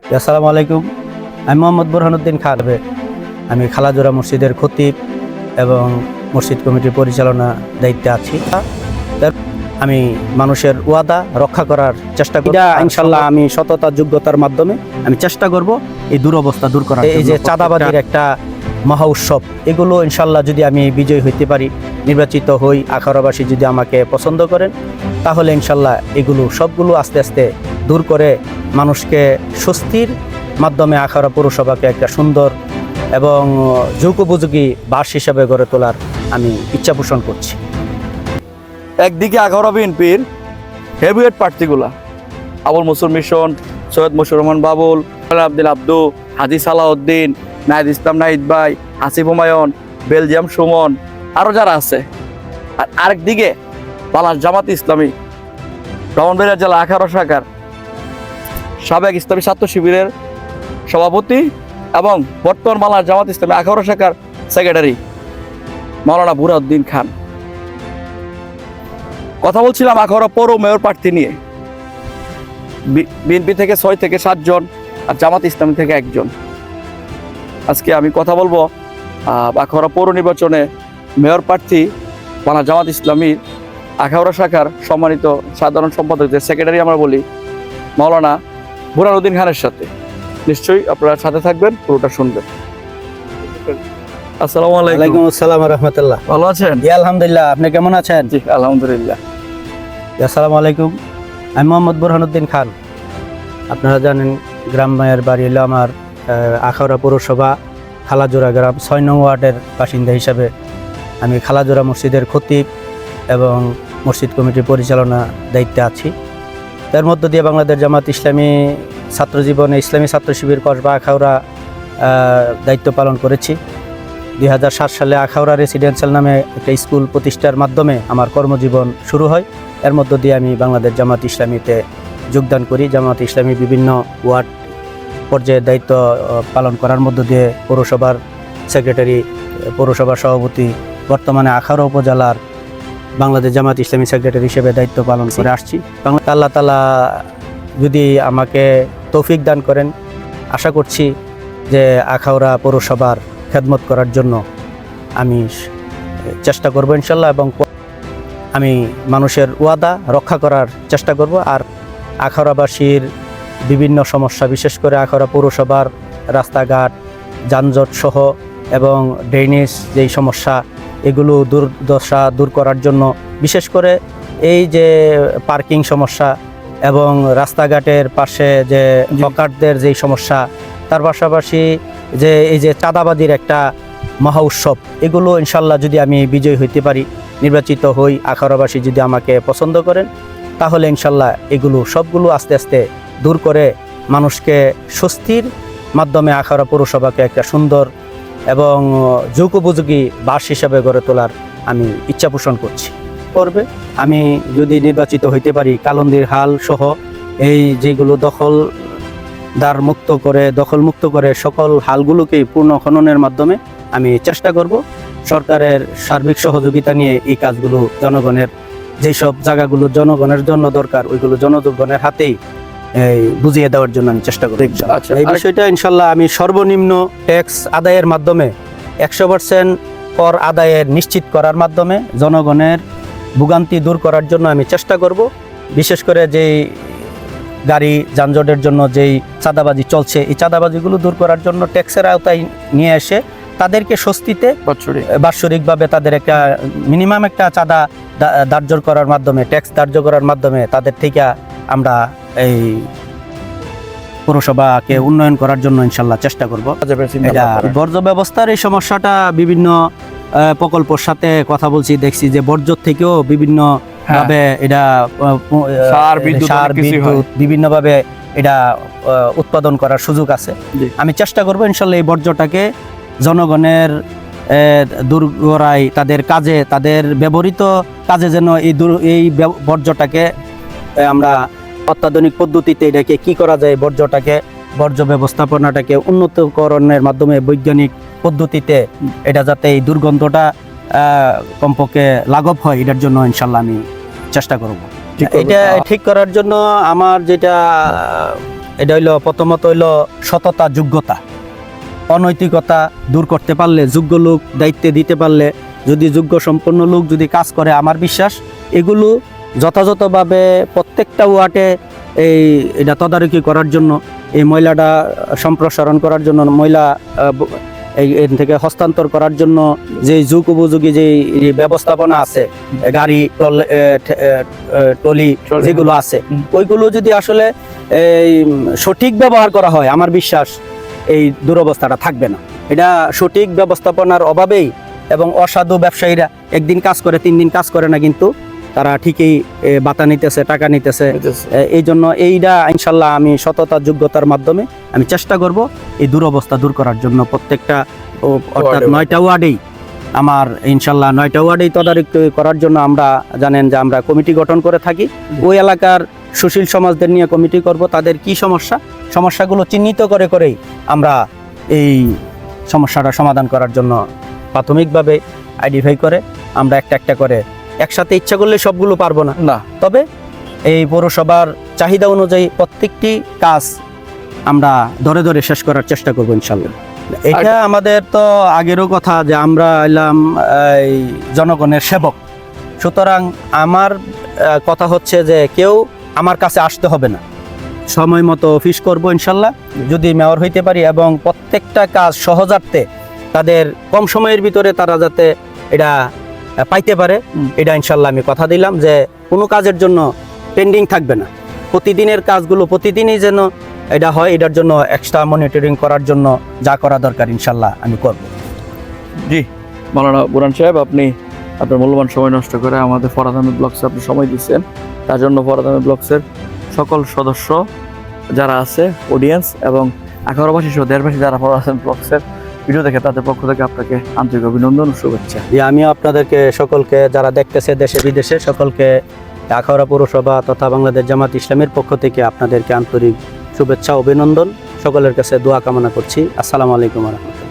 আসসালামু আলাইকুম। আমি মোহাম্মদ বুরহানুদ্দিন খান। আমি খালাজোড়া মসজিদের খতিব এবং মসজিদ কমিটির পরিচালনা দায়িত্বে আছি। আমি মানুষের ওয়াদা রক্ষা করার চেষ্টা করি। ইনশাল্লাহ আমি সততা যোগ্যতার মাধ্যমে আমি চেষ্টা করব এই দুরবস্থা দূর করার। এই যে চাঁদাবাজির একটা মহা উৎসব, এগুলো ইনশাল্লাহ যদি আমি বিজয়ী হইতে পারি, নির্বাচিত হই, আখাউড়াবাসী যদি আমাকে পছন্দ করেন, তাহলে ইনশাল্লাহ এগুলো সবগুলো আস্তে আস্তে দূর করে মানুষকে স্বস্তির মাধ্যমে আখাউড়া পৌরসভাকে একটা সুন্দর এবং যুগোপযোগী বাস হিসাবে গড়ে তোলার আমি ইচ্ছা পোষণ করছি। একদিকে আখাউড়া বিএনপির হেভিওয়েট প্রার্থীগুলা আবুল মনসুর মিশন, সৈয়দ মশিউর রহমান বাবুল, আব্দুল আব্দু, হাজি সালাউদ্দিন, নাহিদ ইসলাম নাহিদ ভাই, আসিফ হুমায়ুন, বেলজিয়াম সুমন, আরও যারা আছে। আর আরেকদিকে বাংলাদেশ জামাত ইসলামী ব্রাহ্মণবাড়িয়া জেলা আখাউড়া শাখার সাবেক ইসলামী ছাত্র শিবিরের সভাপতি এবং বর্তমান বাংলাদেশ জামাত ইসলামী আখাউড়া শাখার সেক্রেটারি মাওলানা বুরহানুদ্দিন খান। কথা বলছিলাম আখাউড়া পৌর মেয়র প্রার্থী নিয়ে। বিএনপি থেকে 6 থেকে 7 জন আর জামাত ইসলামী থেকে 1 জন। আজকে আমি কথা বলবো আখাউড়া পৌর নির্বাচনে মেয়র প্রার্থী বাংলা জামাত ইসলামীর আখাউড়া শাখার সম্মানিত সাধারণ সম্পাদক, যে সেক্রেটারি আমরা বলি, মাওলানা বুরহানুদ্দিন খানের সাথে। নিশ্চয়ই আপনারা সাথে থাকবেন, পুরোটা শুনবেন। আসসালামু আলাইকুম। ওয়ালাইকুম আসসালাম ওয়া রাহমাতুল্লাহ। ভালো আছেন? জি আলহামদুলিল্লাহ, আপনি কেমন আছেন? জি আলহামদুলিল্লাহ। আসসালামু আলাইকুম। আমি মোহাম্মদ বুরহানুদ্দিন খান। আপনারা জানেন গ্রাম মায়ের বাড়ি হলো আমার আখাউড়া পৌরসভা খালাজোড়া গ্রাম 6 নং ওয়ার্ডের বাসিন্দা হিসাবে আমি খালাজোড়া মসজিদের খতিব এবং মসজিদ কমিটির পরিচালনা দায়িত্বে আছি। তার মধ্য দিয়ে বাংলাদেশ জামাত ইসলামী ছাত্র জীবনে ইসলামী ছাত্র শিবির কসবা আখাউড়া দায়িত্ব পালন করেছি। 2007 সালে আখাউড়া রেসিডেন্সিয়াল নামে একটা স্কুল প্রতিষ্ঠার মাধ্যমে আমার কর্মজীবন শুরু হয়। এর মধ্য দিয়ে আমি বাংলাদেশ জামাত ইসলামীতে যোগদান করি। জামাত ইসলামী বিভিন্ন ওয়ার্ড পর্যায়ে দায়িত্ব পালন করার মধ্য দিয়ে পৌরসভার সেক্রেটারি, পৌরসভার সভাপতি, বর্তমানে আখাউড়া উপজেলার বাংলাদেশ জামাত ইসলামী সেক্রেটারি হিসেবে দায়িত্ব পালন করে আসছি। আল্লাহ তাআলা যদি আমাকে তৌফিক দান করেন, আশা করছি যে আখাউড়া পৌরসভার খেদমত করার জন্য আমি চেষ্টা করব ইনশাল্লাহ, এবং আমি মানুষের ওয়াদা রক্ষা করার চেষ্টা করব। আর আখাউড়াবাসীর বিভিন্ন সমস্যা, বিশেষ করে আখাউড়া পৌরসভার রাস্তাঘাট, যানজট সহ এবং ড্রেনেজ যেই সমস্যা, এগুলো দুর্দশা দূর করার জন্য, বিশেষ করে এই যে পার্কিং সমস্যা এবং রাস্তাঘাটের পাশে যে হকারদের যেই সমস্যা, তার পাশাপাশি যে এই যে চাঁদাবাজির একটা মহা উৎসব, এগুলো ইনশাল্লাহ যদি আমি বিজয়ী হইতে পারি, নির্বাচিত হই, আখাউড়াবাসী যদি আমাকে পছন্দ করেন, তাহলে ইনশাল্লাহ এগুলো সবগুলো আস্তে আস্তে দূর করে মানুষকে স্বস্তির মাধ্যমে আখাউড়া পৌরসভাকে একটা সুন্দর এবং যুগোপযোগী বাস হিসাবে গড়ে তোলার আমি ইচ্ছা পোষণ করছি। আমি যদি নির্বাচিত হইতে পারি, কালন্দির হাল সহ এই যেগুলো দখলমুক্ত করে সকল হালগুলোকেই পূর্ণ খননের মাধ্যমে আমি চেষ্টা করব সরকারের সার্বিক সহযোগিতা নিয়ে এই কাজগুলো জনগণের যেসব জায়গাগুলো জনগণের জন্য দরকার, ওইগুলো জনগণের হাতেই বুঝিয়ে দেওয়ার জন্য আমি চেষ্টা করব। আচ্ছা, এই বিষয়টা ইনশাল্লাহ আমি সর্বনিম্ন ট্যাক্স আদায়ের মাধ্যমে 100% কর আদায়ের নিশ্চিত করার মাধ্যমে জনগণের ভোগান্তি দূর করার জন্য আমি চেষ্টা করব। বিশেষ করে যেই গাড়ি যানজটের জন্য যেই চাঁদাবাজি চলছে, এই চাঁদাবাজিগুলো দূর করার জন্য ট্যাক্সের আওতায় নিয়ে এসে তাদেরকে স্বস্তিতে বাৎসরিকভাবে তাদের একটা মিনিমাম একটা চাঁদা ধার্য করার মাধ্যমে, ট্যাক্স ধার্য করার মাধ্যমে তাদের থেকে আমরা এই পৌরসভাকে উন্নয়ন করার জন্য ইনশাল্লাহ চেষ্টা করব। বর্জ্য ব্যবস্থার এই সমস্যাটা বিভিন্ন প্রকল্পের সাথে কথা বলছি, দেখছি যে বর্জ্য থেকেও বিভিন্ন ভাবে এটা সার বিদ্যুৎ বিভিন্নভাবে এটা উৎপাদন করার সুযোগ আছে। আমি চেষ্টা করব ইনশাল্লাহ এই বর্জ্যটাকে জনগণের দুর্গরায় তাদের কাজে, তাদের ব্যবহৃত কাজে যেন এই বর্জ্যটাকে আমরা অত্যাধুনিক পদ্ধতিতে এটাকে কি করা যায়, বর্জ্য ব্যবস্থাপনাটাকে উন্নতকরণের মাধ্যমে বৈজ্ঞানিক পদ্ধতিতে এটা যাতে এই দুর্গন্ধটা কমপক্ষে লাঘব হয়, এটার জন্য ইনশাল্লাহ আমি চেষ্টা করব। এটা ঠিক করার জন্য আমার যেটা এটা হইলো প্রথমত হইলো সততা, যোগ্যতা, অনৈতিকতা দূর করতে পারলে, যোগ্য লোক দায়িত্বে দিতে পারলে, যদি যোগ্য সম্পন্ন লোক যদি কাজ করে, আমার বিশ্বাস এগুলো যথাযথভাবে প্রত্যেকটা ওয়ার্ডে এটা তদারকি করার জন্য, এই ময়লাটা সম্প্রসারণ করার জন্য, ময়লা এর থেকে হস্তান্তর করার জন্য যে যুগ উপযোগী যে ব্যবস্থাপনা আছে, গাড়ি টলি যেগুলো আছে, ওইগুলো যদি আসলে এই সঠিক ব্যবহার করা হয়, আমার বিশ্বাস এই দুরবস্থাটা থাকবে না। এটা সঠিক ব্যবস্থাপনার অভাবেই, এবং অসাধু ব্যবসায়ীরা একদিন কাজ করে 3 দিন কাজ করে না, কিন্তু তারা ঠিকই বাতা নিতেছে, টাকা নিতেছে। এই জন্য এইটা ইনশাল্লাহ আমি সততা, যোগ্যতার মাধ্যমে আমি চেষ্টা করব এই দুরবস্থা দূর করার জন্য। প্রত্যেকটা অর্থাৎ 9টা ওয়ার্ডেই আমার ইনশাল্লাহ 9টা ওয়ার্ডেই তদারকি করার জন্য আমরা জানেন যে আমরা কমিটি গঠন করে থাকি। ওই এলাকার সুশীল সমাজদের নিয়ে কমিটি করব, তাদের কি সমস্যাগুলো চিহ্নিত করেই আমরা এই সমস্যাটা সমাধান করার জন্য প্রাথমিকভাবে আইডেন্টিফাই করে আমরা একটা করে, একসাথে ইচ্ছা করলে সবগুলো পারবো না, তবে এই পৌরসভার চাহিদা অনুযায়ী প্রত্যেকটি কাজ আমরা ধরে ধরে শেষ করার চেষ্টা করবো ইনশাল্লাহ। এটা আমাদের তো আগেরও কথা যে আমরা এলাম এই জনগণের সেবক, সুতরাং আমার কথা হচ্ছে যে কেউ আমার কাছে আসতে হবে না, সময় মতো অফিস করবো ইনশাল্লাহ যদি মেয়র হইতে পারি, এবং প্রত্যেকটা কাজ সহজার্থে তাদের কম সময়ের ভিতরে তারা যাতে এটা পাইতে পারে, এটা ইনশাল্লাহ আমি কথা দিলাম যে কোনো কাজের জন্য পেন্ডিং থাকবে না, প্রতিদিনের কাজগুলো প্রতিদিনই যেন এটা হয়, এটার জন্য এক্সট্রা মনিটরিং করার জন্য যা করা দরকার ইনশাল্লাহ আমি করব। জি, মাওলানা বুরহান সাহেব, আপনি আপনার মূল্যবান সময় নষ্ট করে আমাদের ফরহাদ আহমেদ ব্লগসে আপনি সময় দিচ্ছেন, তার জন্য ফরহাদ আহমেদ ব্লগসের সকল সদস্য যারা আছে, অডিয়েন্স এবং আখাউড়াবাসী সহ দেশবাসী যারা ফরহাদ আহমেদ ব্লগসের ভিডিও দেখে, তাদের পক্ষ থেকে আপনাকে আন্তরিক অভিনন্দন ও শুভেচ্ছা। আমি আপনাদেরকে সকলকে যারা দেখতেছে দেশে বিদেশে সকলকে আখাউড়া পৌরসভা তথা বাংলাদেশ জামাত ইসলামের পক্ষ থেকে আপনাদেরকে আন্তরিক শুভেচ্ছা, অভিনন্দন, সকলের কাছে দোয়া কামনা করছি। আসসালামু আলাইকুম ওয়া রাহমাতুল্লাহ।